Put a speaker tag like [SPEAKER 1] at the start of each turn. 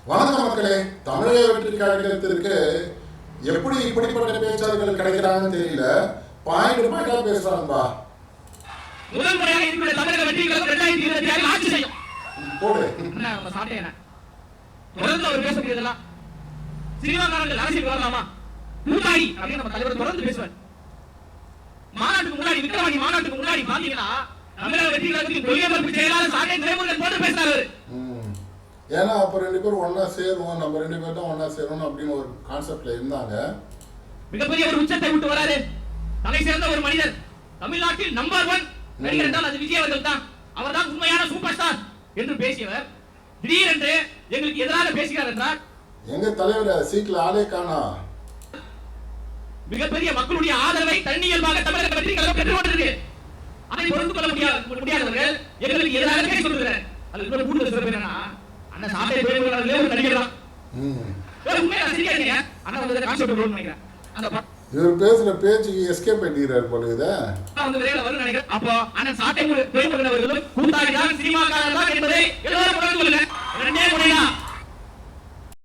[SPEAKER 1] வணக்கம் மக்களே. தமிழக வெற்றி கழகத்திற்கு எப்படி இப்படிப்பட்ட பேச்சாளர்கள் கிடைக்கிறாங்கன்னு தெரியல. பாயிண்டா பேசுறாங்கப்பா.
[SPEAKER 2] முதல் முறையாக இருக்கிற தமிழக வெற்றி கழகம் 2026 ஆட்சி செய்யும்.
[SPEAKER 1] போடு.
[SPEAKER 2] நம்ம சாட்டையனா தொடர்ந்து அவர் பேசக்கூடியதெல்லாம் சினிமாக்காரர்கள் அரசியல் வரலாமா கூட்டாளி அப்படின்னு நம்ம தலைவர் தொடர்ந்து பேசுவார். மாநாட்டுக்கு முன்னாடி விக்ரவாணி மாநாட்டுக்கு முன்னாடி பாத்தீங்கன்னா தமிழக வெற்றி கழகத்தின் கொள்கை பரப்பு செயலாளர் சாட்டை துரைமுருகன் போட்டு பேசினாரு.
[SPEAKER 1] ஏன்னா அப்ப 2 பேரும் ஒன்னா சேருவோம், நம்ம 2 பேரும் தான் ஒன்னா சேரணும் அப்படின்னு ஒரு கான்செப்ட்ல இருந்தாங்க.
[SPEAKER 2] மிகப்பெரிய ஒரு உச்சத்தை விட்டு வராரு. தலை சேர்ந்த ஒரு மனிதர். தமிழ்நாட்டில் நம்பர் 1 நடிகர் என்றால் அது விஜய் அவர்கள் தான். அவர் தான் உண்மையான சூப்பர் ஸ்டார் என்று பேசியவர் திடீரென்று எங்களுக்கு எதிராக பேசுகிறார் என்றால்
[SPEAKER 1] எங்க தலைவர் சீட்ல ஆளே காணா.
[SPEAKER 2] மிகப்பெரிய மக்களுடைய ஆதரவை தன்னியல்பாக தமிழக வெற்றி கழகம் பெற்றுக் கொண்டிருக்கு. அதை பொறுத்து கொள்ள முடியாதவர்கள் எங்களுக்கு எதிராக பேச சொல்கிறார். அது இன்னொரு கூடுதல் சிறப்பு என்னன்னா அண்ணா சாட்டை துரைமுருகன் ஒரு நடிகர் தான். உண்மையா சரியாங்க அண்ணா வந்து கான்செப்ட் ரோல் நினைக்கிறேன். அந்த
[SPEAKER 1] இவர் பேசுற பேச்சுக்கு எஸ்கேப் பண்ணிக்கிறார் போல இத.
[SPEAKER 2] அந்த வேலை வரும் நினைக்கிறேன். அப்போ அண்ணா சாட்டை துரைமுருகன் அவர்களும் கூட்டாளி தான் சினிமாக்காரர் தான் என்பதை எல்லாரும் புரிந்து கொள்ளுங்க.